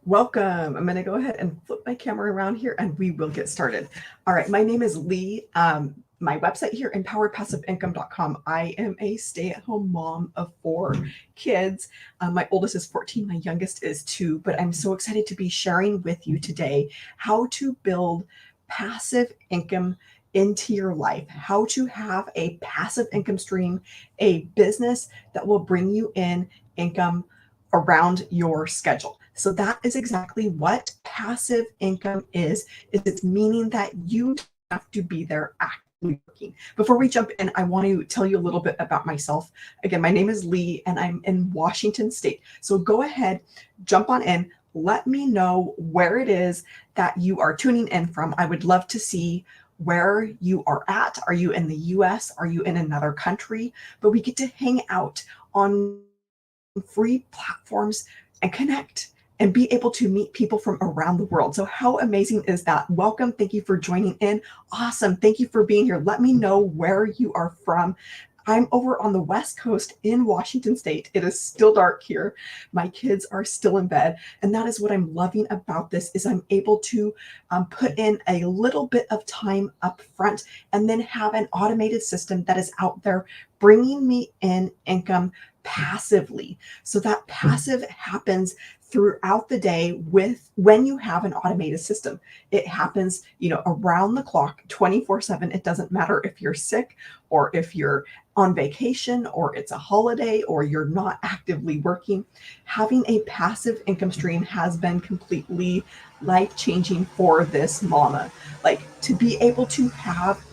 Welcome. I'm going to go ahead and flip my camera around here and we will get started. All right. My name is Lee. My website here, empoweredpassiveincome.com. I am a stay-at-home mom of 4 kids. My oldest is 14. My youngest is 2. But I'm so excited to be sharing with you today how to build passive income into your life, how to have a passive income stream, a business that will bring you in income around your schedule. So that is exactly what passive income is it's meaning that you have to be there actively working. Before we jump in, I want to tell you a little bit about myself. Again, my name is Lee and I'm in Washington State. So go ahead, jump on in. Let me know where it is that you are tuning in from. I would love to see where you are at. Are you in the US? Are you in another country? But we get to hang out on free platforms and connect and be able to meet people from around the world. So how amazing is that? Welcome. Thank you for joining in. Awesome. Thank you for being here. Let me know where you are from. I'm over on the West Coast in Washington State. It is still dark here. My kids are still in bed. And that is what I'm loving about this is I'm able to put in a little bit of time up front and then have an automated system that is out there bringing me in income passively. So that passive happens throughout the day with when you have an automated system. It happens, around the clock, 24/7. It doesn't matter if you're sick or if you're on vacation or it's a holiday or you're not actively working. Having a passive income stream has been completely life-changing for this mama. Like to be able to have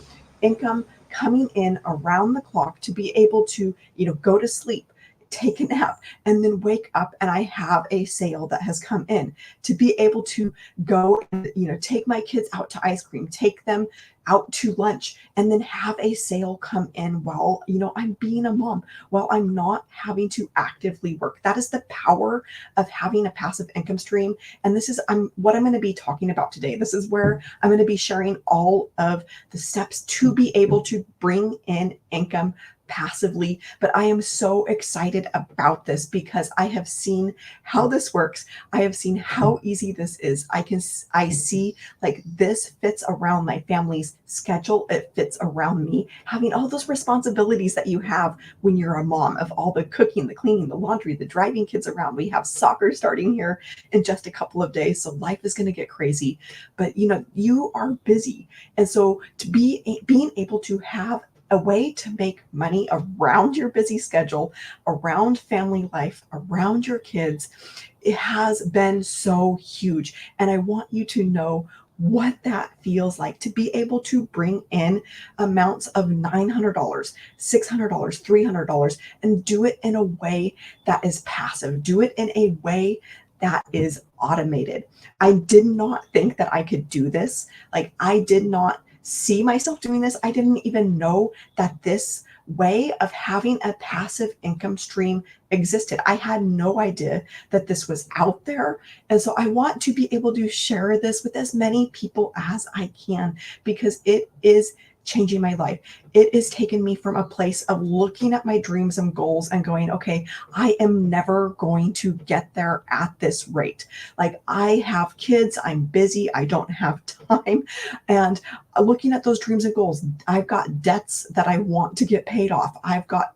income coming in around the clock, to be able to, go to sleep, take a nap, and then wake up and I have a sale that has come in, to be able to go and, take my kids out to ice cream, take them out to lunch, and then have a sale come in while, I'm being a mom, while I'm not having to actively work. That is the power of having a passive income stream. And this is what I'm going to be talking about today. This is where I'm going to be sharing all of the steps to be able to bring in income passively. But I am so excited about this because I have seen how this works. I have seen how easy this is. I see like this fits around my family's schedule. It fits around me having all those responsibilities that you have when you're a mom, of all the cooking, the cleaning, the laundry, the driving kids around. We have soccer starting here in just a couple of days. So life is going to get crazy, but you are busy. And so to being able to have a way to make money around your busy schedule, around family life, around your kids, it has been so huge. And I want you to know what that feels like to be able to bring in amounts of $900, $600, $300, and do it in a way that is passive. Do it in a way that is automated. I did not think that I could do this. Like, I did not see myself doing this. I didn't even know that this way of having a passive income stream existed. I had no idea that this was out there. And so I want to be able to share this with as many people as I can because it is changing my life. It is taking me from a place of looking at my dreams and goals and going, okay, I am never going to get there at this rate. Like, I have kids, I'm busy, I don't have time. And looking at those dreams and goals, I've got debts that I want to get paid off. I've got,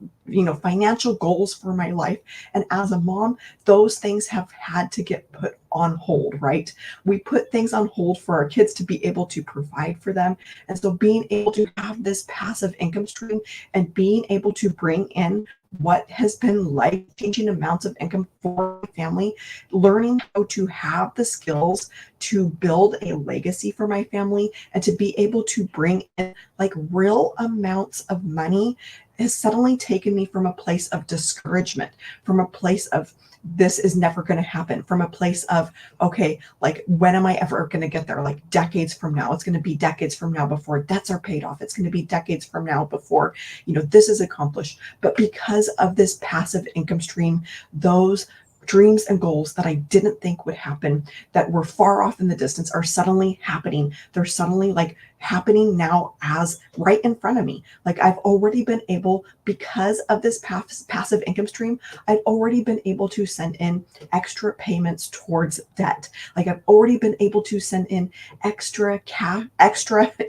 financial goals for my life. And as a mom, those things have had to get put on hold, right? We put things on hold for our kids to be able to provide for them. And so being able to have this passive income stream and being able to bring in what has been life-changing amounts of income for my family, learning how to have the skills to build a legacy for my family and to be able to bring in like real amounts of money has suddenly taken me from a place of discouragement, from a place of this is never going to happen, from a place of, okay, like when am I ever going to get there? Like decades from now, it's going to be decades from now before debts are paid off. It's going to be decades from now before, this is accomplished. But because of this passive income stream, those dreams and goals that I didn't think would happen, that were far off in the distance, are suddenly happening. They're suddenly like happening now as right in front of me. Like I've already been able, because of this passive income stream, I've already been able to send in extra payments towards debt. Like I've already been able to send in extra cash,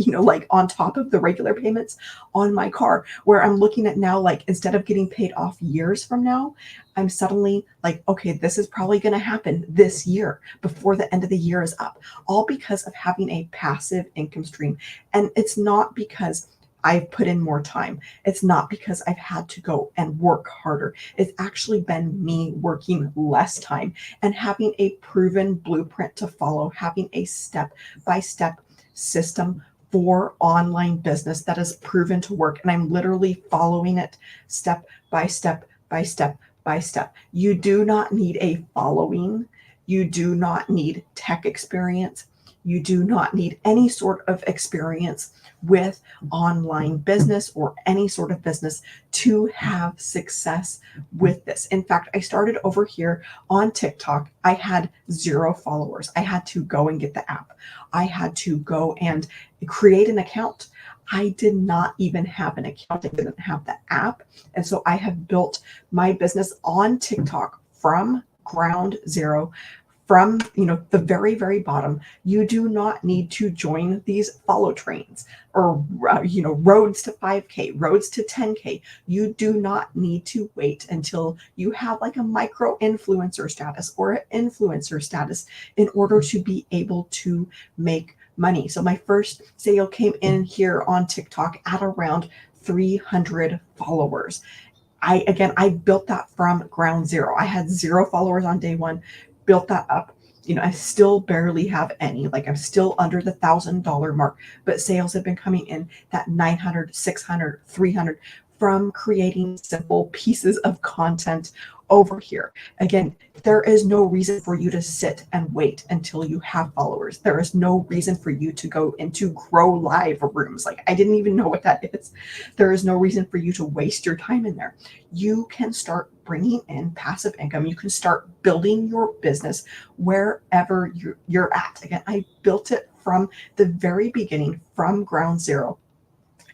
like on top of the regular payments on my car, where I'm looking at now, like instead of getting paid off years from now, I'm suddenly like, okay, this is probably going to happen this year before the end of the year is up, all because of having a passive income stream. And it's not because I've put in more time. It's not because I've had to go and work harder. It's actually been me working less time and having a proven blueprint to follow, having a step-by-step system for online business that is proven to work. And I'm literally following it step by step by step by step. You do not need a following. You do not need tech experience. You do not need any sort of experience with online business or any sort of business to have success with this. In fact, I started over here on TikTok. I had 0 followers. I had to go and get the app. I had to go and create an account. I did not even have an account. I didn't have the app. And so I have built my business on TikTok from ground zero, from the very, very bottom. You do not need to join these follow trains or roads to 5K, roads to 10K. You do not need to wait until you have like a micro influencer status or an influencer status in order to be able to make money. So my first sale came in here on TikTok at around 300 followers. I built that from ground zero. I had 0 followers on day one, built that up. I still barely have any. Like I'm still under the $1,000 mark, but sales have been coming in that 900, 600, 300 from creating simple pieces of content over here. Again, there is no reason for you to sit and wait until you have followers. There is no reason for you to go into grow live rooms. Like I didn't even know what that is. There is no reason for you to waste your time in there. You can start bringing in passive income. You can start building your business wherever you're at. Again, I built it from the very beginning, from ground zero,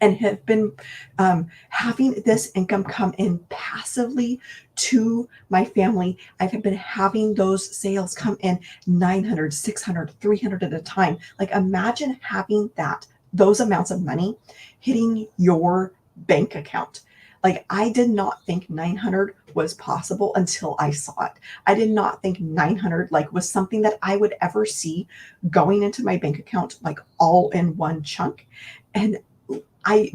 and have been having this income come in passively to my family. I've been having those sales come in 900, 600, 300 at a time. Like imagine having those amounts of money hitting your bank account. Like I did not think 900 was possible until I saw it. I did not think 900 was something that I would ever see going into my bank account like all in one chunk. And I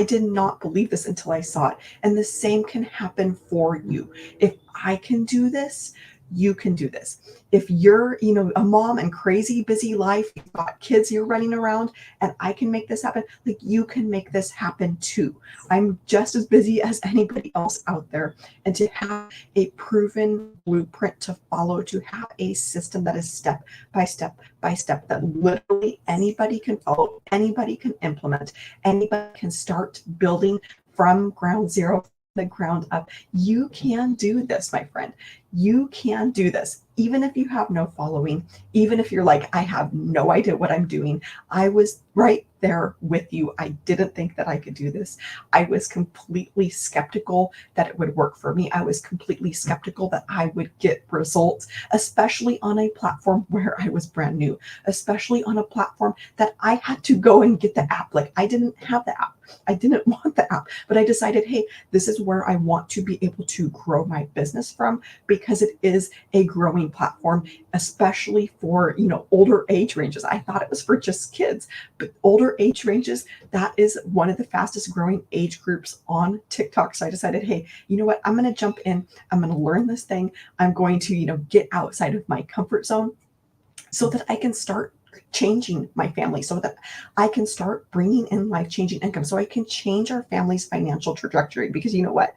did not believe this until I saw it. And the same can happen for you. If I can do this, you can do this. If you're, a mom and crazy busy life, you've got kids you're running around, and I can make this happen, like you can make this happen too. I'm just as busy as anybody else out there. And to have a proven blueprint to follow, to have a system that is step by step by step, that literally anybody can follow, anybody can implement, anybody can start building from ground zero, the ground up. You can do this, my friend. You can do this. Even if you have no following, even if you're like, I have no idea what I'm doing. I was right there with you. I didn't think that I could do this. I was completely skeptical that it would work for me. I was completely skeptical that I would get results, especially on a platform where I was brand new, especially on a platform that I had to go and get the app. Like I didn't have the app. I didn't want the app, but I decided, hey, this is where I want to be able to grow my business from, because it is a growing platform, especially for, older age ranges. I thought it was for just kids, but older age ranges, that is one of the fastest growing age groups on TikTok. So I decided, hey, you know what? I'm going to jump in. I'm going to learn this thing. I'm going to, get outside of my comfort zone so that I can start changing my family, so that I can start bringing in life-changing income, so I can change our family's financial trajectory. Because you know what?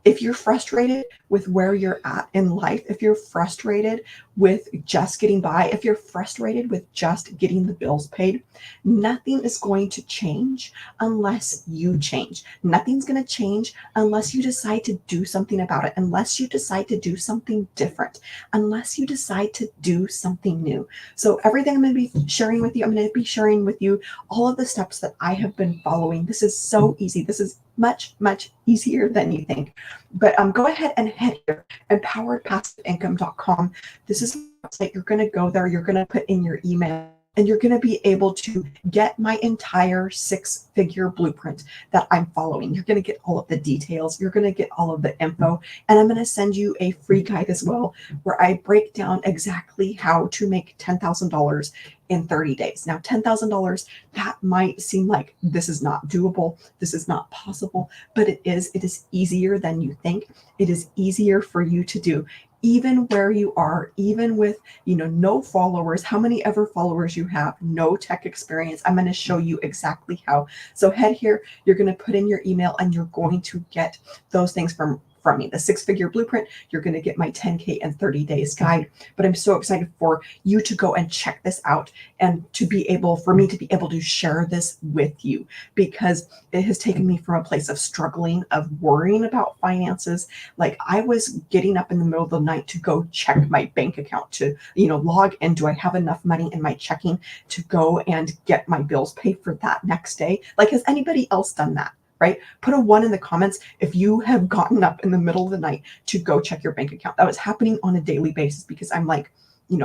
If you're frustrated with where you're at in life, if you're frustrated with just getting by, if you're frustrated with just getting the bills paid, nothing is going to change unless you change. Nothing's going to change unless you decide to do something about it, unless you decide to do something different, unless you decide to do something new. So, everything I'm going to be sharing with you, I'm going to be sharing with you all of the steps that I have been following. This is so easy. This is much, much easier than you think. But go ahead and head here, empoweredpassiveincome.com. This is the website. You're going to go there. You're going to put in your email, and you're going to be able to get my entire 6-figure blueprint that I'm following. You're going to get all of the details. You're going to get all of the info. And I'm going to send you a free guide as well, where I break down exactly how to make $10,000 in 30 days. Now, $10,000, that might seem like this is not doable. This is not possible, but it is. It is easier than you think. It is easier for you to do. Even where you are, even with, no followers, how many ever followers you have, no tech experience, I'm going to show you exactly how. So head here, you're going to put in your email, and you're going to get those things from me, the 6-figure blueprint. You're going to get my 10K in 30 days guide. But I'm so excited for you to go and check this out, and for me to be able to share this with you, because it has taken me from a place of struggling, of worrying about finances. Like, I was getting up in the middle of the night to go check my bank account to, log in. Do I have enough money in my checking to go and get my bills paid for that next day? Like, has anybody else done that? Right? Put a 1 in the comments if you have gotten up in the middle of the night to go check your bank account. That was happening on a daily basis, because I'm like,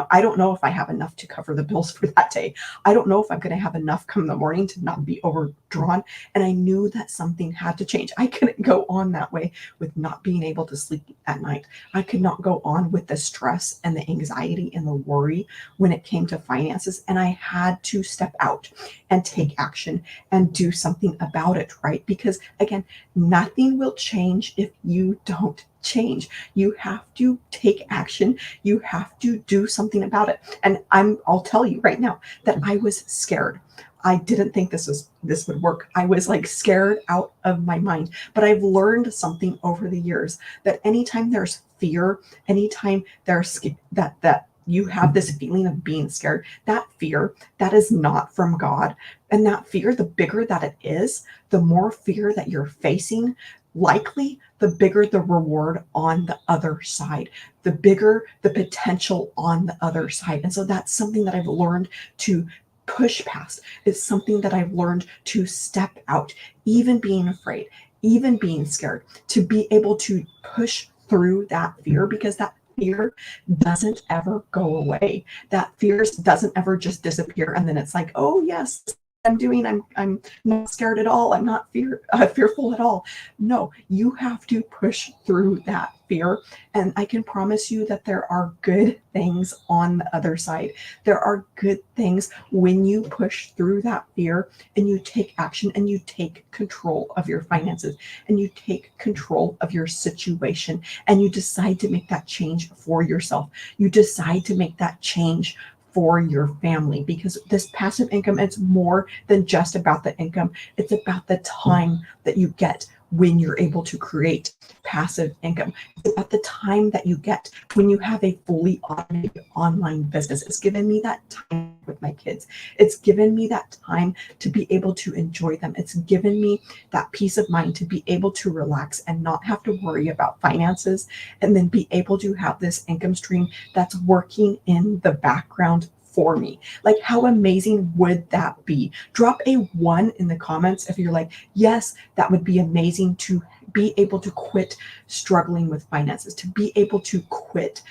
I don't know if I have enough to cover the bills for that day. I don't know if I'm going to have enough come the morning to not be overdrawn. And I knew that something had to change. I couldn't go on that way with not being able to sleep at night. I could not go on with the stress and the anxiety and the worry when it came to finances. And I had to step out and take action and do something about it, right? Because again, nothing will change if you don't change. You have to take action. You have to do something about it. And I'll tell you right now that I was scared. I didn't think this would work. I was like scared out of my mind. But I've learned something over the years, that anytime there's fear, anytime there's that you have this feeling of being scared, that fear, that is not from God. And that fear, the bigger that it is, the more fear that you're facing, likely the bigger the reward on the other side, the bigger the potential on the other side. And so that's something that I've learned to push past. It's something that I've learned to step out, even being afraid, even being scared, to be able to push through that fear, because that fear doesn't ever go away. That fear doesn't ever just disappear, and then it's like, oh yes, I'm not scared at all. I'm not fearful at all. No, you have to push through that fear. And I can promise you that there are good things on the other side. There are good things when you push through that fear and you take action and you take control of your finances and you take control of your situation and you decide to make that change for yourself. You decide to make that change for your family, because this passive income, it's more than just about the income. It's about the time that you get when you're able to create passive income. It's about the time that you get when you have a fully automated online business. It's given me that time with my kids. It's given me that time to be able to enjoy them. It's given me that peace of mind to be able to relax and not have to worry about finances, and then be able to have this income stream that's working in the background for me. Like, how amazing would that be? Drop a 1 in the comments if you're like, yes, that would be amazing, to be able to quit struggling with finances, to be able to quit,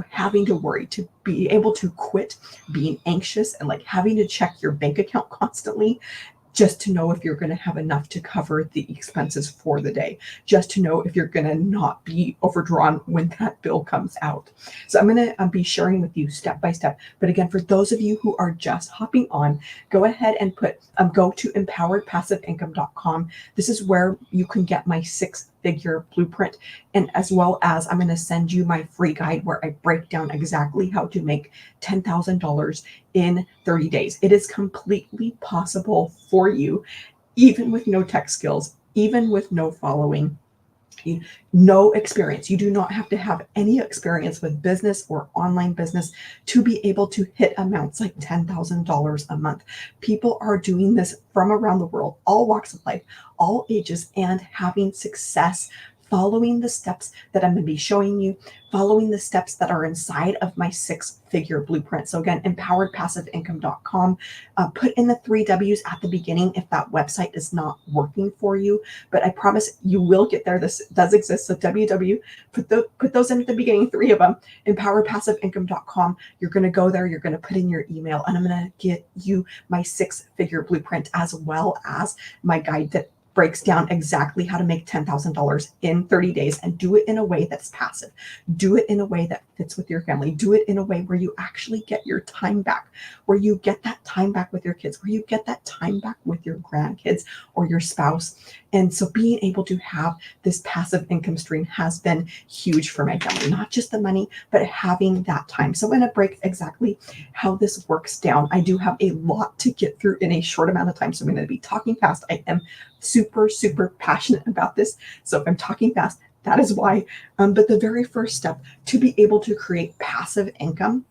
having to worry, to be able to quit being anxious and like having to check your bank account constantly, just to know if you're going to have enough to cover the expenses for the day, just to know if you're going to not be overdrawn when that bill comes out. So I'm going to be sharing with you step by step. But again, for those of you who are just hopping on, go ahead and go to empoweredpassiveincome.com. This is where you can get my 6-figure blueprint. And as well as I'm going to send you my free guide where I break down exactly how to make $10,000 in 30 days. It is completely possible for you, even with no tech skills, even with no following, No experience. You do not have to have any experience with business or online business to be able to hit amounts like $10,000 a month. People are doing this from around the world, all walks of life, all ages, and having success following the steps that I'm going to be showing you, following the steps that are inside of my 6-figure blueprint. So again, empoweredpassiveincome.com. Put in the 3 W's at the beginning if that website is not working for you, but I promise you will get there. This does exist. So www, put those in at the beginning, 3 of them, empoweredpassiveincome.com. You're going to go there. You're going to put in your email, and I'm going to get you my 6-figure blueprint as well as my guide that breaks down exactly how to make $10,000 in 30 days and do it in a way that's passive. Do it in a way that fits with your family. Do it in a way where you actually get your time back, where you get that time back with your kids, where you get that time back with your grandkids or your spouse. And so being able to have this passive income stream has been huge for my family, not just the money, but having that time. So I'm going to break exactly how this works down. I do have a lot to get through in a short amount of time, so I'm going to be talking fast. I am super, super passionate about this. So if I'm talking fast, that is why. But the very first step to be able to create passive income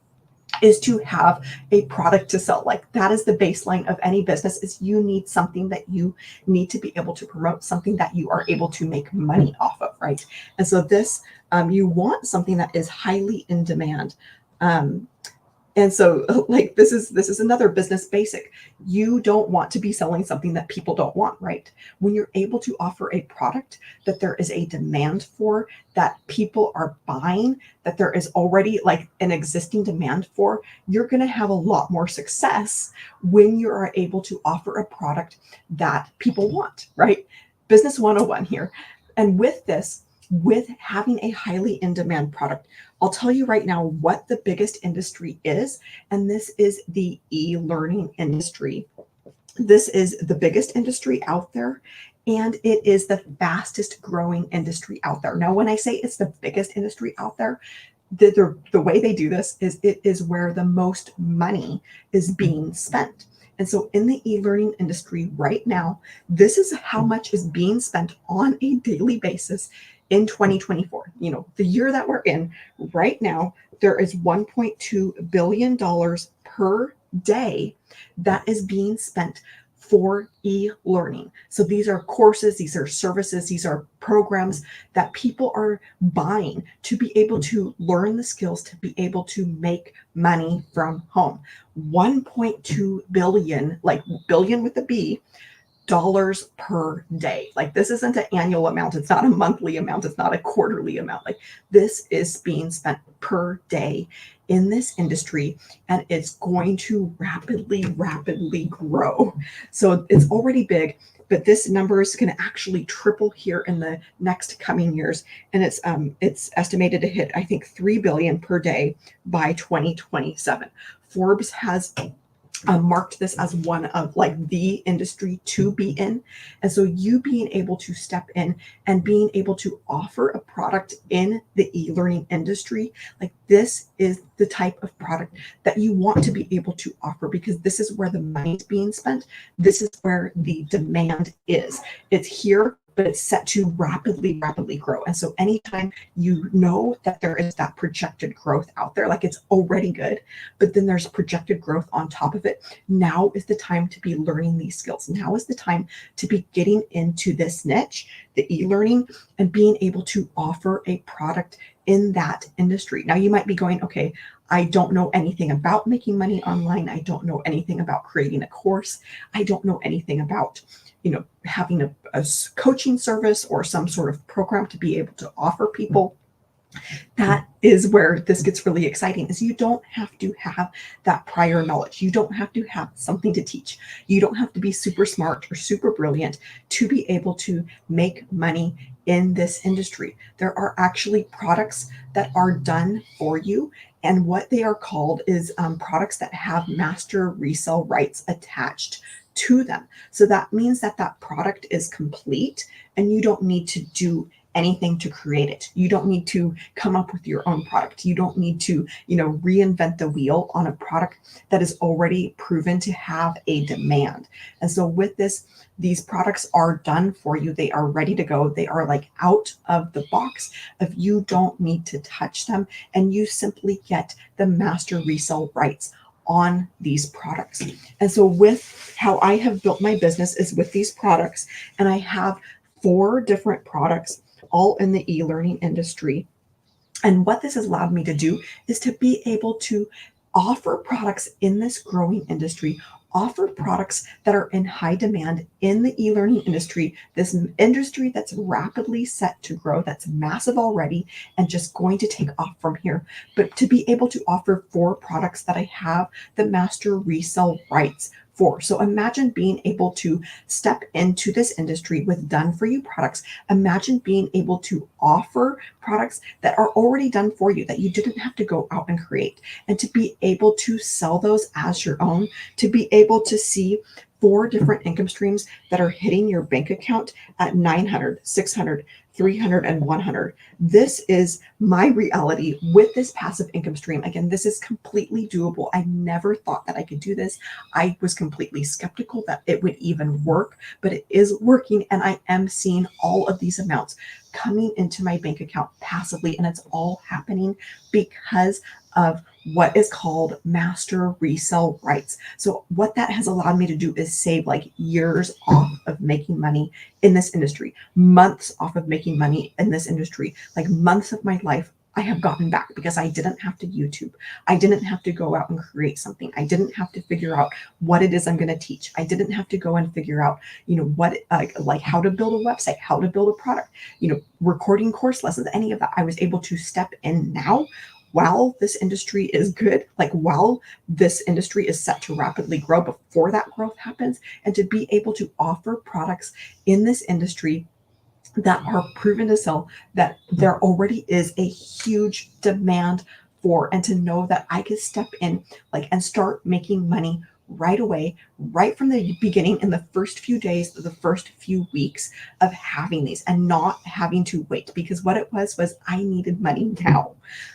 is to have a product to sell. Like that is the baseline of any business, is you need something that you need to be able to promote, something that you are able to make money off of, right? And so this, you want something that is highly in demand. And so like this is another business basic. You don't want to be selling something that people don't want, right? When you're able to offer a product that there is a demand for, that people are buying, that there is already like an existing demand for, you're going to have a lot more success when you are able to offer a product that people want, right? Business 101 here. And with this, with having a highly in demand product, I'll tell you right now what the biggest industry is, and this is the e-learning industry. This is the biggest industry out there, and it is the fastest growing industry out there. Now, when I say it's the biggest industry out there, the way they do this is it is where the most money is being spent. And so in the e-learning industry right now, this is how much is being spent on a daily basis in 2024. You know, the year that we're in right now, there is $1.2 billion per day that is being spent for e-learning. So these are courses, these are services, these are programs that people are buying to be able to learn the skills, to be able to make money from home. 1.2 billion, like billion with a B, dollars per day. Like this isn't an annual amount. It's not a monthly amount. It's not a quarterly amount. Like this is being spent per day in this industry, and it's going to rapidly grow. So it's already big, but this number is going to actually triple here in the next coming years. And it's estimated to hit, I think, 3 billion per day by 2027. Forbes has marked this as one of like the industry to be in. And so you being able to step in and being able to offer a product in the e-learning industry, like this is the type of product that you want to be able to offer, because this is where the money is being spent. This is where the demand is. It's here, but it's set to rapidly grow. And so anytime you know that there is that projected growth out there, like it's already good, but then there's projected growth on top of it, now is the time to be learning these skills. Now is the time to be getting into this niche, the e-learning, and being able to offer a product in that industry. Now you might be going, okay, I don't know anything about making money online. I don't know anything about creating a course. I don't know anything about, you know, having a coaching service or some sort of program to be able to offer people. That is where this gets really exciting, is you don't have to have that prior knowledge. You don't have to have something to teach. You don't have to be super smart or super brilliant to be able to make money in this industry. There are actually products that are done for you. And what they are called is products that have master resale rights attached to them. So that means that that product is complete and you don't need to do anything to create it. You don't need to come up with your own product. You don't need to, reinvent the wheel on a product that is already proven to have a demand. And so with this, these products are done for you. They are ready to go. They are like out of the box. If you don't need to touch them, and you simply get the master resale rights on these products. And so with how I have built my business is with these products, and I have 4 different products all in the e-learning industry. And what this has allowed me to do is to be able to offer products in this growing industry, offer products that are in high demand in the e-learning industry, this industry that's rapidly set to grow, that's massive already and just going to take off from here. But to be able to offer 4 products that I have the master resale rights for. So imagine being able to step into this industry with done for you products. Imagine being able to offer products that are already done for you, that you didn't have to go out and create, and to be able to sell those as your own, to be able to see 4 different income streams that are hitting your bank account at 900, 600, 300, and 100. This is my reality with this passive income stream. Again, this is completely doable. I never thought that I could do this. I was completely skeptical that it would even work, but it is working, and I am seeing all of these amounts coming into my bank account passively, and it's all happening because of what is called master resale rights. So what that has allowed me to do is save like years off of making money in this industry, months off of making money in this industry, like months of my life I have gotten back because I didn't have to YouTube. I didn't have to go out and create something. I didn't have to figure out what it is I'm going to teach. I didn't have to go and figure out, what, like how to build a website, how to build a product, recording course lessons, any of that. I was able to step in now while this industry is good, like while this industry is set to rapidly grow before that growth happens, and to be able to offer products in this industry that are proven to sell, that there already is a huge demand for, and to know that I could step in and start making money right away, right from the beginning, in the first few days, the first few weeks of having these, and not having to wait. Because what it was I needed money now.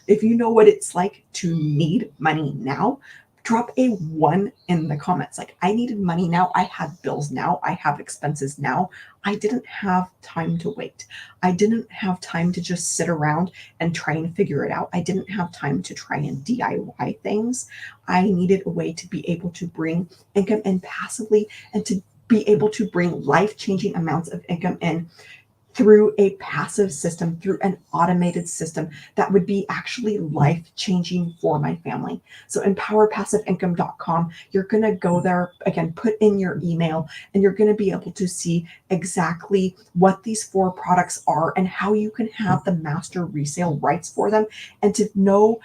If you know what it's like to need money now, drop a 1 in the comments. Like, I needed money now. I had bills now. I have expenses now. I didn't have time to wait. I didn't have time to just sit around and try and figure it out. I didn't have time to try and DIY things. I needed a way to be able to bring income in passively, and to be able to bring life-changing amounts of income in through a passive system, through an automated system that would be actually life-changing for my family. So empowerpassiveincome.com, you're going to go there, again, put in your email, and you're going to be able to see exactly what these 4 products are and how you can have the master resale rights for them, and to know,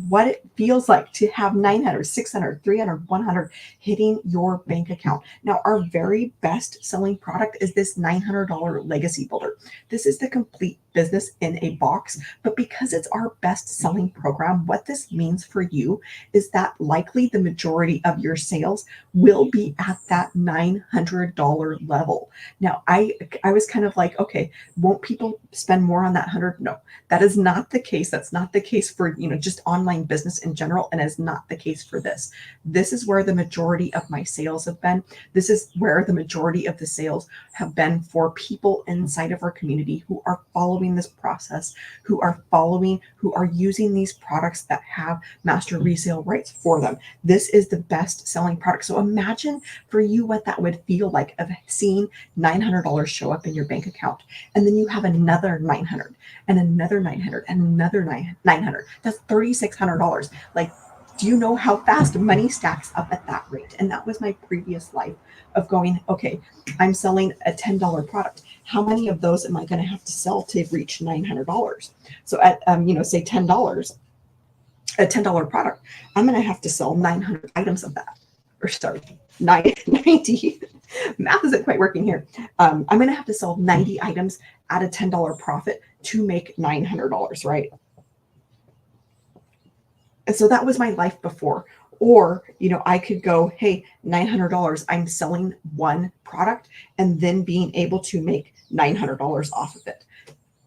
what it feels like to have 900, 600, 300, 100 hitting your bank account. Now, our very best selling product is this $900 Legacy Builder. This is the complete business in a box, but because it's our best selling program, what this means for you is that likely the majority of your sales will be at that $900 level. Now, I was kind of like, okay, won't people spend more on that 100? No, that is not the case. That's not the case for, just online business in general, and is not the case for this. This is where the majority of my sales have been. This is where the majority of the sales have been for people inside of our community who are following this process, who are using these products that have master resale rights for them. This is the best selling product. So imagine for you what that would feel like, of seeing $900 show up in your bank account, and then you have another 900 and another 900 and another 900. That's $3,600. Like, do you know how fast money stacks up at that rate? And that was my previous life of going, okay, I'm selling a $10 product. How many of those am I going to have to sell to reach $900? So at, say $10, a $10 product, I'm going to have to sell 900 items of that. Or sorry, 90. Math isn't quite working here. I'm going to have to sell 90 items at a $10 profit to make $900, right? And so that was my life before. Or, I could go, hey, $900, I'm selling 1 product and then being able to make $900 off of it.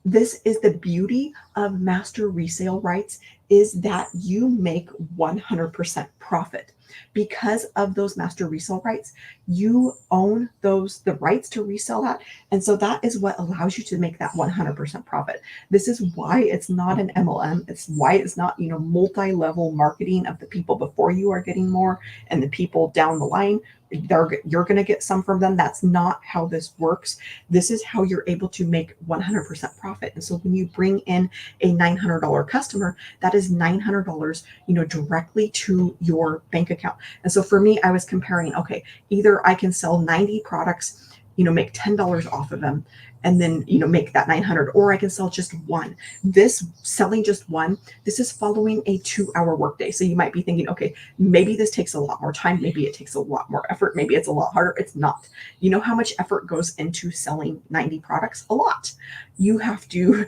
This is the beauty of master resale rights, is that you make 100% profit. Because of those master resale rights, you own the rights to resell that. And so that is what allows you to make that 100% profit. This is why it's not an MLM. It's why it's not, multi-level marketing of the people before you are getting more and the people down the line. You're going to get some from them. That's not how this works. This is how you're able to make 100% profit. And so when you bring in a $900 customer, that is $900, directly to your bank account. And so for me, I was comparing, okay, either I can sell 90 products, make $10 off of them, and then, make that 900, or I can sell just one. This selling just one, this is following a 2-hour workday. So you might be thinking, okay, maybe this takes a lot more time. Maybe it takes a lot more effort. Maybe it's a lot harder. It's not. You know how much effort goes into selling 90 products? A lot. You have to,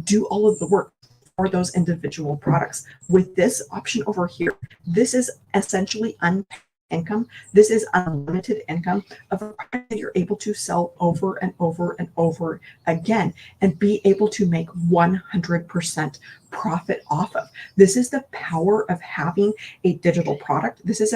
do all of the work for those individual products. With this option over here, this is essentially unpaid income. This is unlimited income of a product that you're able to sell over and over and over again and be able to make 100% profit off of. This is the power of having a digital product. This is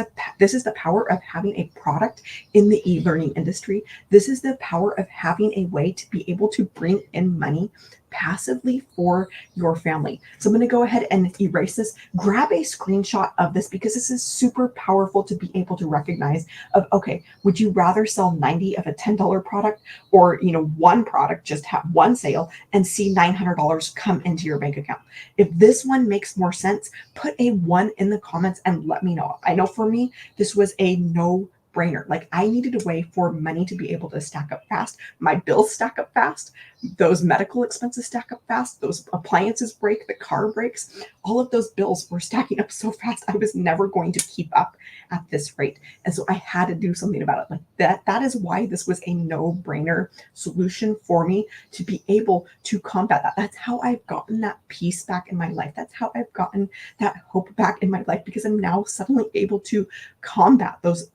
the power of having a product in the e-learning industry. This is the power of having a way to be able to bring in money passively for your family. So I'm going to go ahead and erase this. Grab a screenshot of this because this is super powerful to be able to recognize of, okay, would you rather sell 90 of a $10 product, or, one product, just have one sale and see $900 come into your bank account? If this one makes more sense, put a 1 in the comments and let me know. I know for me, this was a no brainer. Like, I needed a way for money to be able to stack up fast. My bills stack up fast. Those medical expenses stack up fast. Those appliances break, the car breaks. All of those bills were stacking up so fast. I was never going to keep up at this rate. And so I had to do something about it. Like that is why this was a no-brainer solution for me to be able to combat that. That's how I've gotten that peace back in my life. That's how I've gotten that hope back in my life, because I'm now suddenly able to combat those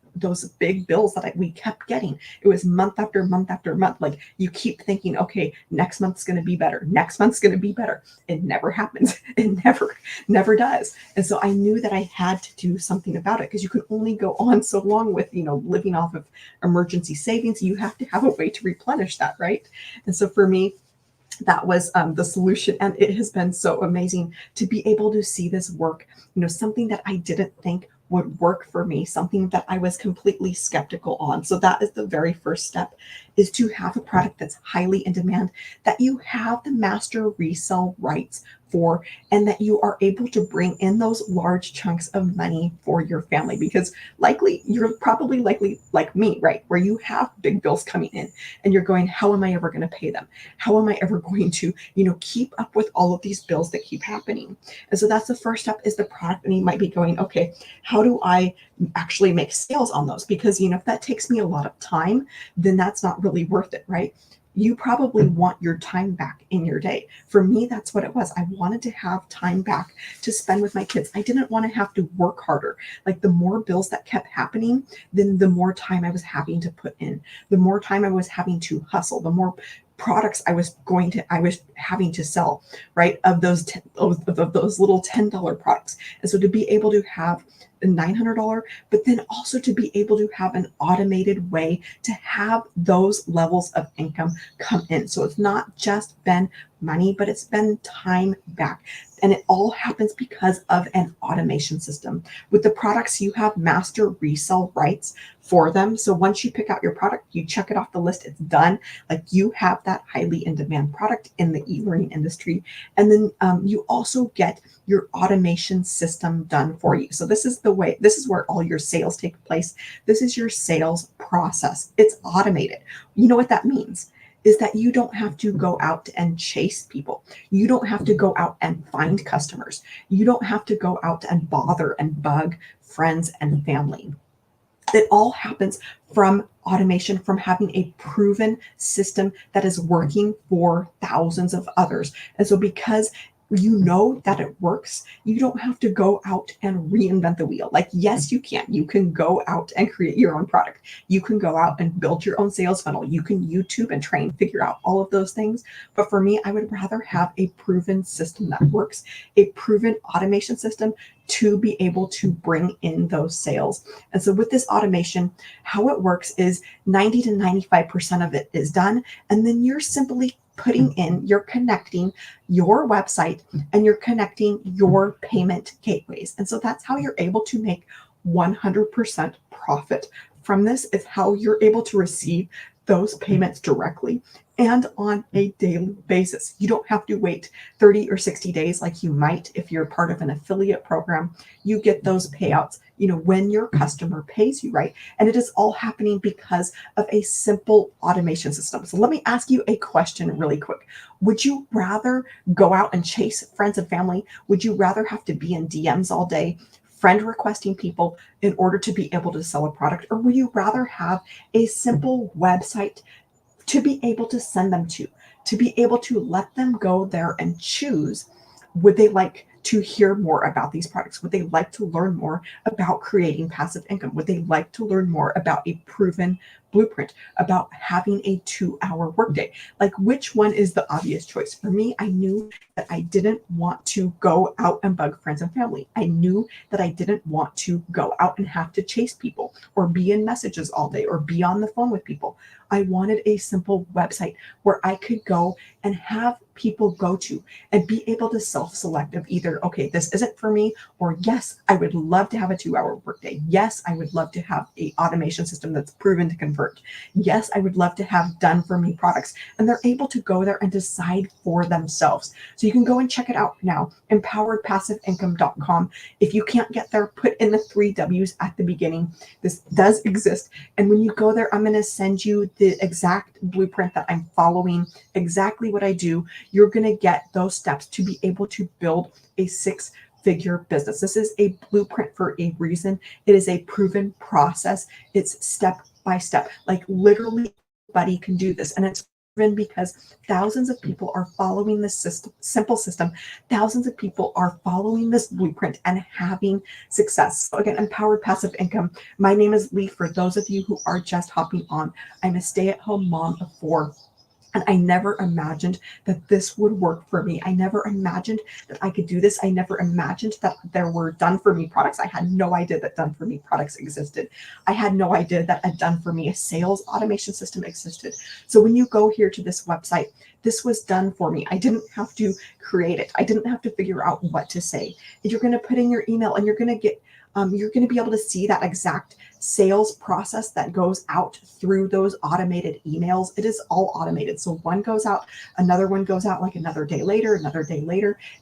big bills that we kept getting. It was month after month after month. Like, you keep thinking, okay, next month's going to be better. Next month's going to be better. It never happens. It never does. And so I knew that I had to do something about it, because you can only go on so long with, living off of emergency savings. You have to have a way to replenish that, right? And so for me, that was the solution. And it has been so amazing to be able to see this work, something that I didn't think would work for me, something that I was completely skeptical on. So that is the very first step, is to have a product that's highly in demand, that you have the master resale rights for, and that you are able to bring in those large chunks of money for your family. Because you're probably likely like me, right? Where you have big bills coming in and you're going, how am I ever going to pay them? How am I ever going to, keep up with all of these bills that keep happening? And so that's the first step, is the product. And you might be going, okay, how do I actually make sales on those? Because, if that takes me a lot of time, then that's not really worth it, right? You probably want your time back in your day. For me, that's what it was. I wanted to have time back to spend with my kids. I didn't want to have to work harder. Like, the more bills that kept happening, then the more time I was having to put in, the more time I was having to hustle, the more products I was having to sell, right? Of those those little $10 products. And so to be able to have a $900, but then also to be able to have an automated way to have those levels of income come in. So it's not just been money, but it's been time back. And it all happens because of an automation system. With the products, you have master resale rights for them. So once you pick out your product, you check it off the list, it's done. Like, you have that highly in demand product in the e-learning industry. And then you also get your automation system done for you. So this is where all your sales take place. This is your sales process. It's automated. You know what that means? Is that you don't have to go out and chase people. You don't have to go out and find customers. You don't have to go out and bother and bug friends and family. It all happens from automation, from having a proven system that is working for thousands of others. And so because you know that it works. You don't have to go out and reinvent the wheel. Like, yes, you can. You can go out and create your own product. You can go out and build your own sales funnel. You can YouTube and train, figure out all of those things. But for me, I would rather have a proven system that works, a proven automation system to be able to bring in those sales. And so with this automation, how it works is 90 to 95% of it is done. And then you're simply you're connecting your website and you're connecting your payment gateways. And so that's how you're able to make 100% profit from this, is how you're able to receive those payments directly and on a daily basis. You don't have to wait 30 or 60 days like you might if you're part of an affiliate program. You get those payouts, when your customer pays you, right? And it is all happening because of a simple automation system. So let me ask you a question really quick. Would you rather go out and chase friends and family? Would you rather have to be in DMs all day, friend requesting people in order to be able to sell a product? Or would you rather have a simple website to be able to send them to be able to let them go there and choose? Would they like to hear more about these products? Would they like to learn more about creating passive income? Would they like to learn more about a proven blueprint, about having a 2-hour workday? Like, which one is the obvious choice? For me, I knew that I didn't want to go out and bug friends and family. I knew that I didn't want to go out and have to chase people or be in messages all day or be on the phone with people. I wanted a simple website where I could go and have people go to and be able to self-select of either, okay, this isn't for me, or yes, I would love to have a 2-hour workday. Yes, I would love to have a automation system that's proven to convert. Yes, I would love to have done for me products. And they're able to go there and decide for themselves. So you can go and check it out now, empoweredpassiveincome.com. If you can't get there, put in the 3 W's at the beginning. This does exist. And when you go there, I'm going to send you the exact blueprint that I'm following, exactly what I do. You're going to get those steps to be able to build a 6-figure business. This is a blueprint for a reason. It is a proven process. It's step by step. Like, literally anybody can do this. And it's proven because thousands of people are following this simple system. Thousands of people are following this blueprint and having success. So again, Empowered Passive Income. My name is Lee. For those of you who are just hopping on, I'm a stay-at-home mom of 4. And I never imagined that this would work for me. I never imagined that I could do this. I never imagined that there were done for me products. I had no idea that done for me products existed. I had no idea that a done for me, a sales automation system existed. So when you go here to this website, this was done for me. I didn't have to create it. I didn't have to figure out what to say. You're going to put in your email and you're going to be able to see that exact sales process that goes out through those automated emails. It is all automated. So one goes out, another one goes out like another day later.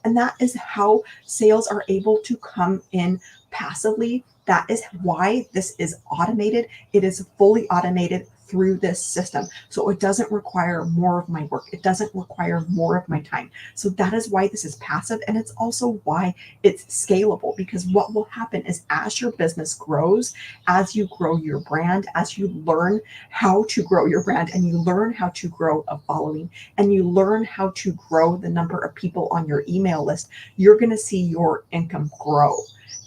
And that is how sales are able to come in passively. That is why this is automated. It is fully automated through this system. So it doesn't require more of my work. It doesn't require more of my time. So that is why this is passive. And it's also why it's scalable, because what will happen is as your business grows, as you grow your brand, as you learn how to grow your brand and you learn how to grow a following and you learn how to grow the number of people on your email list, you're going to see your income grow.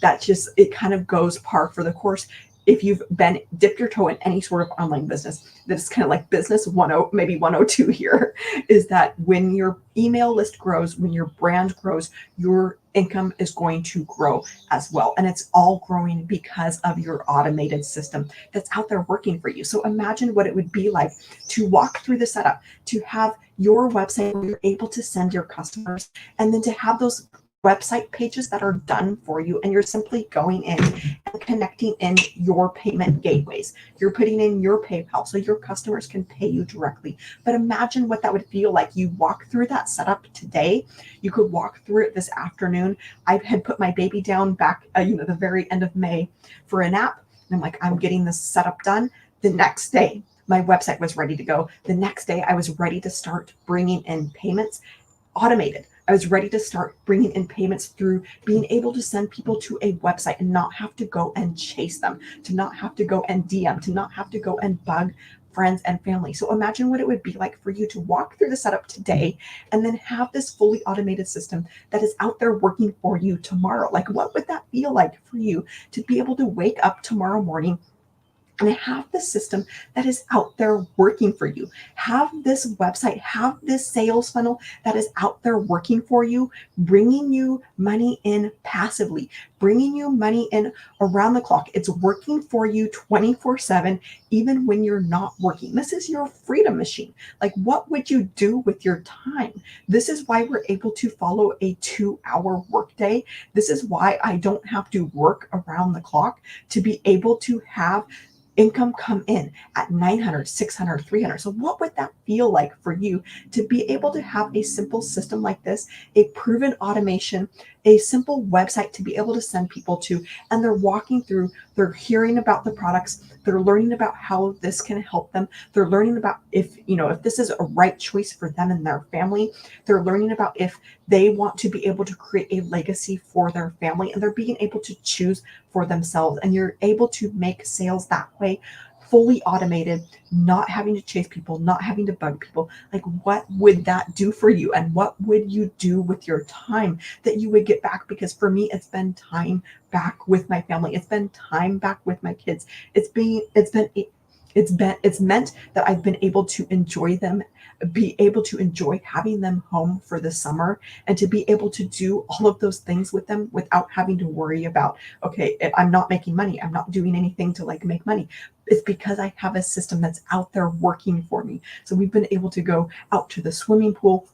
It kind of goes par for the course. If you've been dipped your toe in any sort of online business, that's kind of like business 10, maybe 102 here, is that when your email list grows, when your brand grows, your income is going to grow as well. And it's all growing because of your automated system that's out there working for you. So imagine what it would be like to walk through the setup, to have your website where you're able to send your customers, and then to have those website pages that are done for you, and you're simply going in and connecting in your payment gateways. You're putting in your PayPal so your customers can pay you directly. But imagine what that would feel like. You walk through that setup today. You could walk through it this afternoon. I had put my baby down back, the very end of May for a nap. And I'm like, I'm getting this setup done. The next day, my website was ready to go. The next day, I was ready to start bringing in payments automated. I was ready to start bringing in payments through being able to send people to a website and not have to go and chase them, to not have to go and DM, to not have to go and bug friends and family. So imagine what it would be like for you to walk through the setup today and then have this fully automated system that is out there working for you tomorrow. Like, what would that feel like for you to be able to wake up tomorrow morning and have the system that is out there working for you? Have this website, have this sales funnel that is out there working for you, bringing you money in passively, bringing you money in around the clock. It's working for you 24/7, even when you're not working. This is your freedom machine. Like, what would you do with your time? This is why we're able to follow a 2-hour workday. This is why I don't have to work around the clock to be able to have income come in at 900, 600, 300. So what would that feel like for you to be able to have a simple system like this, a proven automation, a simple website to be able to send people to, and they're walking through, they're hearing about the products, they're learning about how this can help them, they're learning about if this is a right choice for them and their family, they're learning about if they want to be able to create a legacy for their family, and they're being able to choose for themselves. And you're able to make sales that way, fully automated, not having to chase people, not having to bug people. Like, what would that do for you? And what would you do with your time that you would get back? Because for me, it's been time back with my family. It's been time back with my kids. It's meant that I've been able to enjoy them, be able to enjoy having them home for the summer, and to be able to do all of those things with them without having to worry about, okay, if I'm not making money, I'm not doing anything to like make money. It's because I have a system that's out there working for me. So we've been able to go out to the swimming pool.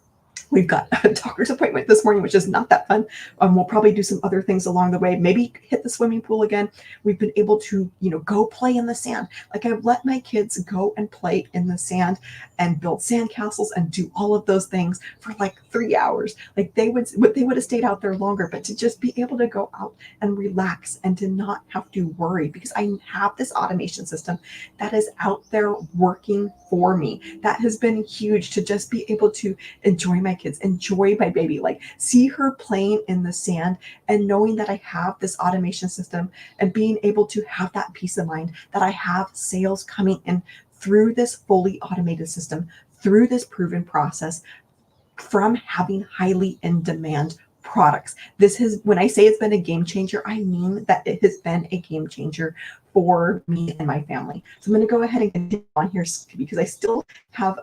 We've got a doctor's appointment this morning, which is not that fun. We'll probably do some other things along the way, maybe hit the swimming pool again. We've been able to, go play in the sand. Like, I've let my kids go and play in the sand and build sand castles and do all of those things for like 3 hours. Like, they would have stayed out there longer, but to just be able to go out and relax and to not have to worry, because I have this automation system that is out there working for me. That has been huge, to just be able to enjoy my kids, enjoy my baby, like see her playing in the sand, and knowing that I have this automation system and being able to have that peace of mind that I have sales coming in through this fully automated system, through this proven process, from having highly in demand products. When I say it's been a game changer, I mean that it has been a game changer for me and my family. So I'm going to go ahead and continue on here because I still have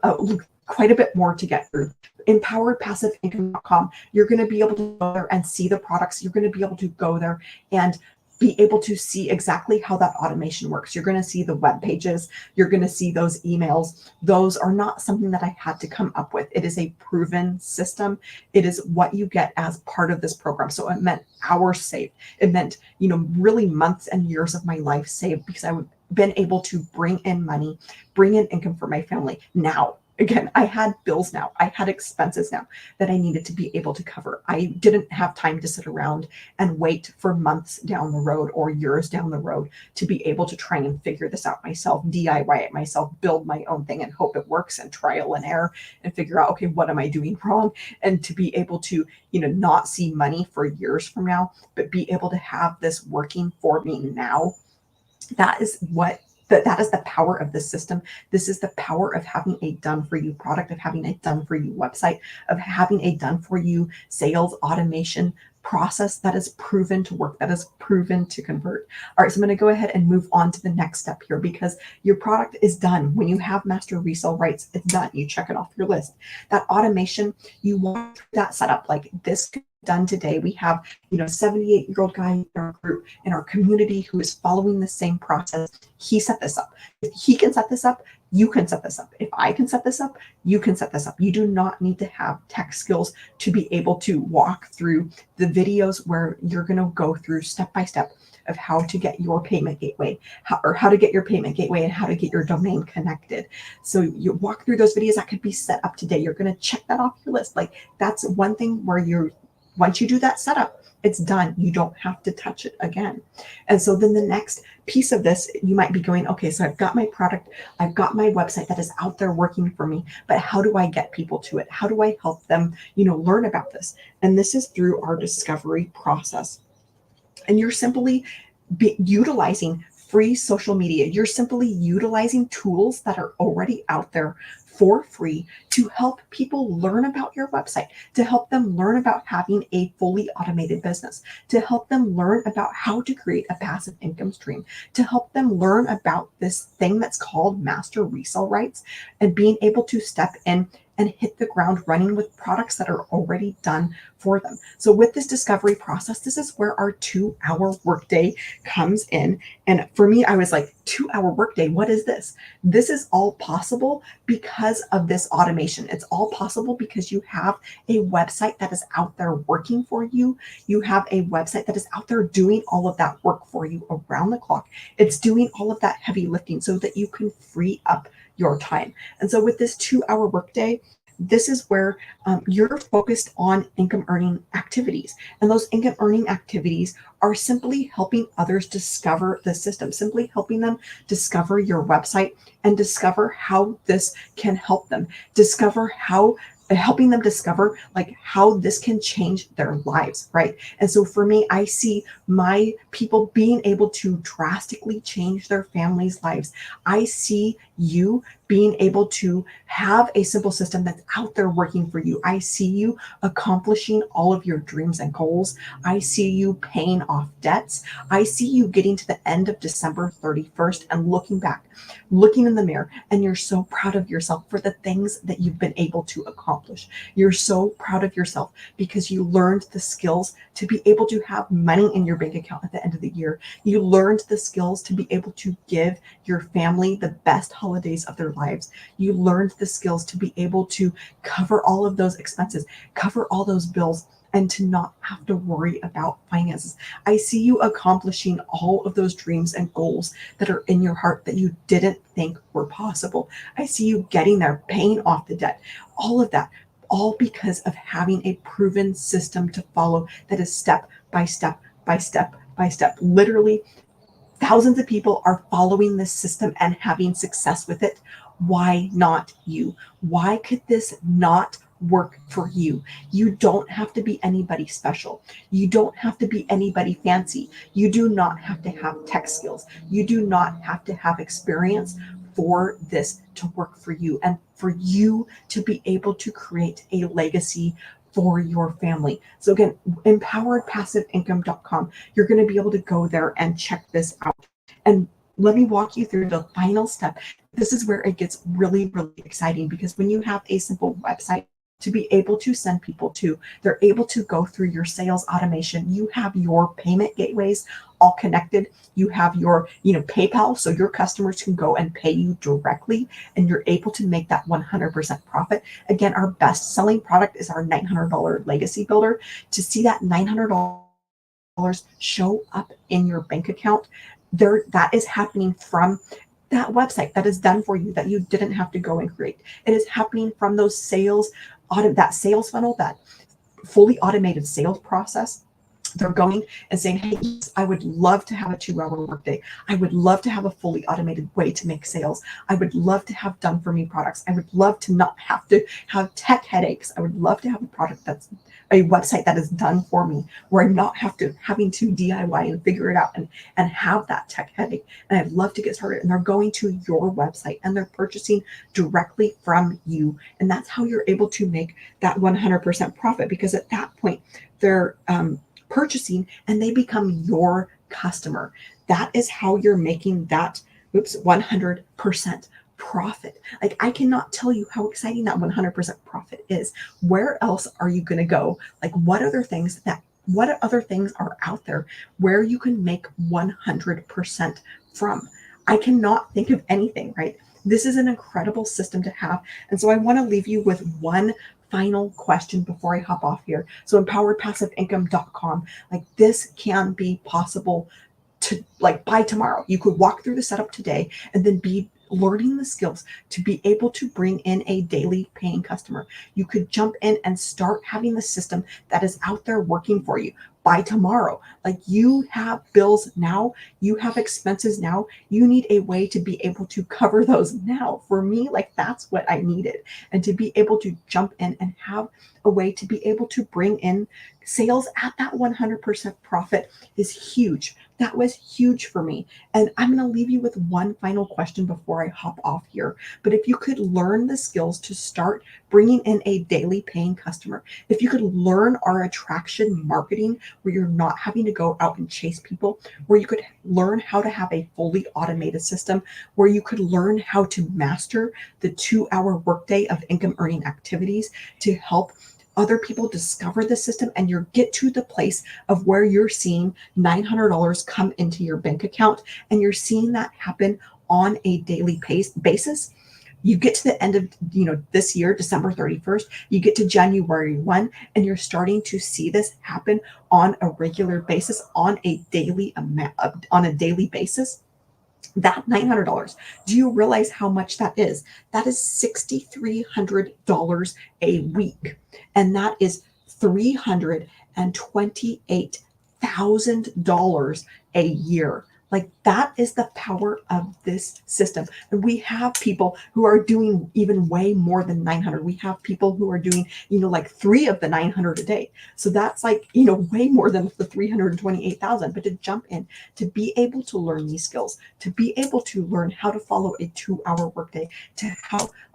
quite a bit more to get through. EmpoweredPassiveIncome.com, you're going to be able to go there and see the products. You're going to be able to go there and be able to see exactly how that automation works. You're going to see the web pages. You're going to see those emails. Those are not something that I had to come up with. It is a proven system. It is what you get as part of this program. So it meant hours saved. It meant, really months and years of my life saved, because I've been able to bring in money, bring in income for my family now. Again, I had bills now. I had expenses now that I needed to be able to cover. I didn't have time to sit around and wait for months down the road or years down the road to be able to try and figure this out myself, DIY it myself, build my own thing and hope it works, and trial and error and figure out, okay, what am I doing wrong? And to be able to, not see money for years from now, but be able to have this working for me now. That is the power of this system. This is the power of having a done for you product, of having a done for you website, of having a done for you sales automation process that is proven to work, that is proven to convert. All right, so I'm going to go ahead and move on to the next step here, because your product is done. When you have master resale rights, it's done. You check it off your list. That automation, you want that set up like this. Done today. We have 78-year-old guy in our group, in our community, who is following the same process. He set this up. If he can set this up, you can set this up. If I can set this up, you can set this up. You do not need to have tech skills to be able to walk through the videos where you're going to go through step by step of how to get your payment gateway, how to get your payment gateway and how to get your domain connected. So you walk through those videos that could be set up today. You're going to check that off your list. Like, that's one thing where once you do that setup, it's done. You don't have to touch it again. And so then the next piece of this, you might be going, okay, so I've got my product, I've got my website that is out there working for me, but how do I get people to it? How do I help them, learn about this? And this is through our discovery process. And you're simply utilizing free social media. You're simply utilizing tools that are already out there for free to help people learn about your website, to help them learn about having a fully automated business, to help them learn about how to create a passive income stream, to help them learn about this thing that's called master resale rights and being able to step in and hit the ground running with products that are already done for them. So with this discovery process, this is where our 2-hour workday comes in. And for me, I was like, 2-hour workday, what is this? This is all possible because of this automation. It's all possible because you have a website that is out there working for you. You have a website that is out there doing all of that work for you around the clock. It's doing all of that heavy lifting so that you can free up your time. And so with this 2-hour workday, this is where you're focused on income earning activities. And those income earning activities are simply helping others discover the system, simply helping them discover your website and discover how this can help them, discover how helping them discover like how this can change their lives, right? And so for me, I see my people being able to drastically change their families' lives. I see you being able to have a simple system that's out there working for you. I see you accomplishing all of your dreams and goals. I see you paying off debts. I see you getting to the end of December 31st and looking back, looking in the mirror, and you're so proud of yourself for the things that you've been able to accomplish. You're so proud of yourself because you learned the skills to be able to have money in your bank account at the end of the year. You learned the skills to be able to give your family the best holidays of their lives. You learned the skills to be able to cover all of those expenses, cover all those bills, and to not have to worry about finances. I see you accomplishing all of those dreams and goals that are in your heart that you didn't think were possible. I see you getting there, paying off the debt, all of that, all because of having a proven system to follow that is step by step by step by step. Literally, thousands of people are following this system and having success with it. Why not you? Why could this not work for you? You don't have to be anybody special. You don't have to be anybody fancy. You do not have to have tech skills. You do not have to have experience for this to work for you and for you to be able to create a legacy for your family. So again, empoweredpassiveincome.com, you're going to be able to go there and check this out. And let me walk you through the final step. This is where it gets really, really exciting because when you have a simple website to be able to send people to, they're able to go through your sales automation. You have your payment gateways all connected. You have your, PayPal, so your customers can go and pay you directly, and you're able to make that 100% profit. Again, our best selling product is our $900 legacy builder. To see that $900 show up in your bank account, that is happening from that website that is done for you, that you didn't have to go and create. It is happening from those that sales funnel, that fully automated sales process. They're going and saying, hey, I would love to have a 2-hour workday. I would love to have a fully automated way to make sales. I would love to have done for me products. I would love to not have to have tech headaches. I would love to have a website that is done for me, where I'm not having to DIY and figure it out and have that tech headache. And I'd love to get started. And they're going to your website and they're purchasing directly from you. And that's how you're able to make that 100% profit, because at that point, they're purchasing and they become your customer. That is how you're making that 100% profit. Like, I cannot tell you how exciting that 100% profit is. Where else are you going to go? Like, what other things are out there where you can make 100% from? I cannot think of anything, right? This is an incredible system to have. And so I want to leave you with one final question before I hop off here. So empoweredpassiveincome.com, like, this can be possible to, like, by tomorrow. You could walk through the setup today and then be learning the skills to be able to bring in a daily paying customer. You could jump in and start having the system that is out there working for you by tomorrow. Like, you have bills now, you have expenses now, you need a way to be able to cover those now. For me, like, that's what I needed. And to be able to jump in and have a way to be able to bring in Sales at that 100% profit is huge. That was huge for me. And I'm going to leave you with one final question before I hop off here. But if you could learn the skills to start bringing in a daily paying customer, if you could learn our attraction marketing where you're not having to go out and chase people, where you could learn how to have a fully automated system, where you could learn how to master the 2-hour workday of income earning activities to help other people discover the system, and you get to the place of where you're seeing $900 come into your bank account, and you're seeing that happen on a daily basis. You get to the end of this year, December 31st, you get to January 1, and you're starting to see this happen on a regular basis, on a daily basis. That $900, do you realize how much that is? That is $6,300 a week. And that is $328,000 a year. Like, that is the power of this system. And we have people who are doing even way more than 900. We have people who are doing, like 3 of the 900 a day. So that's like, way more than the 328,000. But to jump in, to be able to learn these skills, to be able to learn how to follow a 2-hour workday,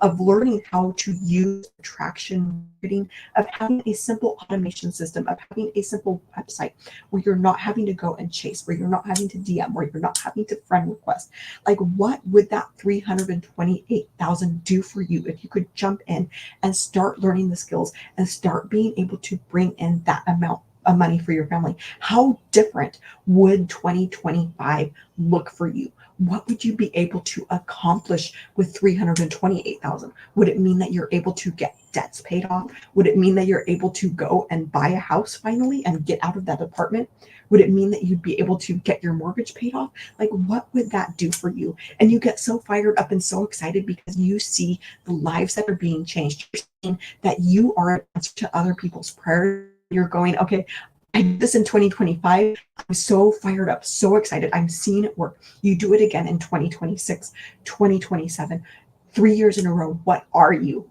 of learning how to use attraction marketing, of having a simple automation system, of having a simple website where you're not having to go and chase, where you're not having to DM, where you're not having to friend request. Like, what would that 328,000 do for you if you could jump in and start learning the skills and start being able to bring in that amount of money for your family? How different would 2025 look for you? What would you be able to accomplish with 328,000? Would it mean that you're able to get debts paid off? Would it mean that you're able to go and buy a house finally and get out of that apartment? Would it mean that you'd be able to get your mortgage paid off? Like, what would that do for you? And you get so fired up and so excited because you see the lives that are being changed. You're seeing that you are an answer to other people's prayers. You're going, okay, I did this in 2025. I'm so fired up, so excited. I'm seeing it work. You do it again in 2026, 2027, 3 years in a row. What are you?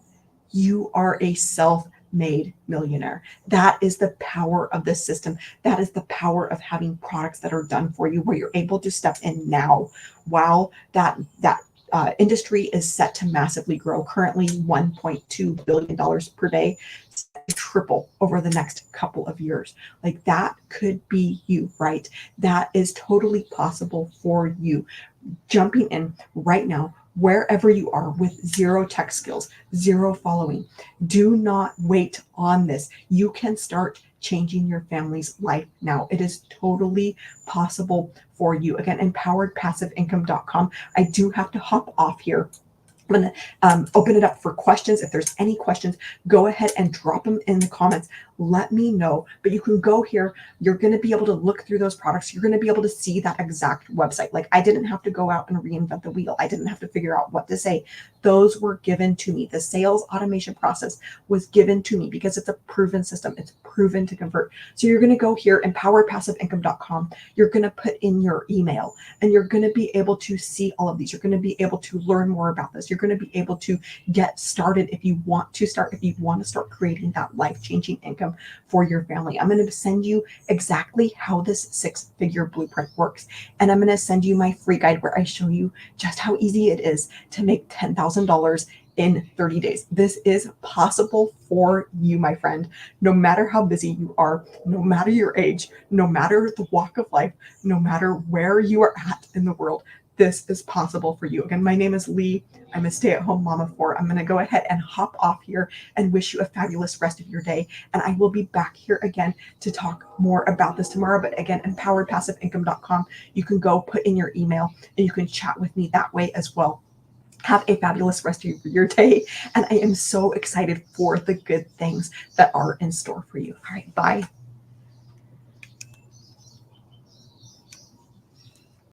You are a self-made millionaire. That is the power of this system. That is the power of having products that are done for you, where you're able to step in now while that industry is set to massively grow. Currently $1.2 billion per day, triple over the next couple of years. Like, that could be you, right? That is totally possible for you. Jumping in right now, wherever you are, with 0 tech skills, 0 following. Do not wait on this. You can start changing your family's life now. It is totally possible for you. Again, empoweredpassiveincome.com. I do have to hop off here. I'm going to open it up for questions. If there's any questions, go ahead and drop them in the comments. Let me know. But you can go here. You're going to be able to look through those products. You're going to be able to see that exact website. Like, I didn't have to go out and reinvent the wheel. I didn't have to figure out what to say. Those were given to me. The sales automation process was given to me because it's a proven system. It's proven to convert. So you're going to go here, empoweredpassiveincome.com. You're going to put in your email, and you're going to be able to see all of these. You're going to be able to learn more about this. You're going to be able to get started if you want to start creating that life-changing income for your family. I'm going to send you exactly how this 6-figure blueprint works. And I'm going to send you my free guide where I show you just how easy it is to make $10,000 in 30 days. This is possible for you, my friend. No matter how busy you are, no matter your age, no matter the walk of life, no matter where you are at in the world, this is possible for you. Again, my name is Lee. I'm a stay-at-home mom of 4. I'm going to go ahead and hop off here and wish you a fabulous rest of your day. And I will be back here again to talk more about this tomorrow. But again, empoweredpassiveincome.com. You can go put in your email and you can chat with me that way as well. Have a fabulous rest of your day. And I am so excited for the good things that are in store for you. All right, bye.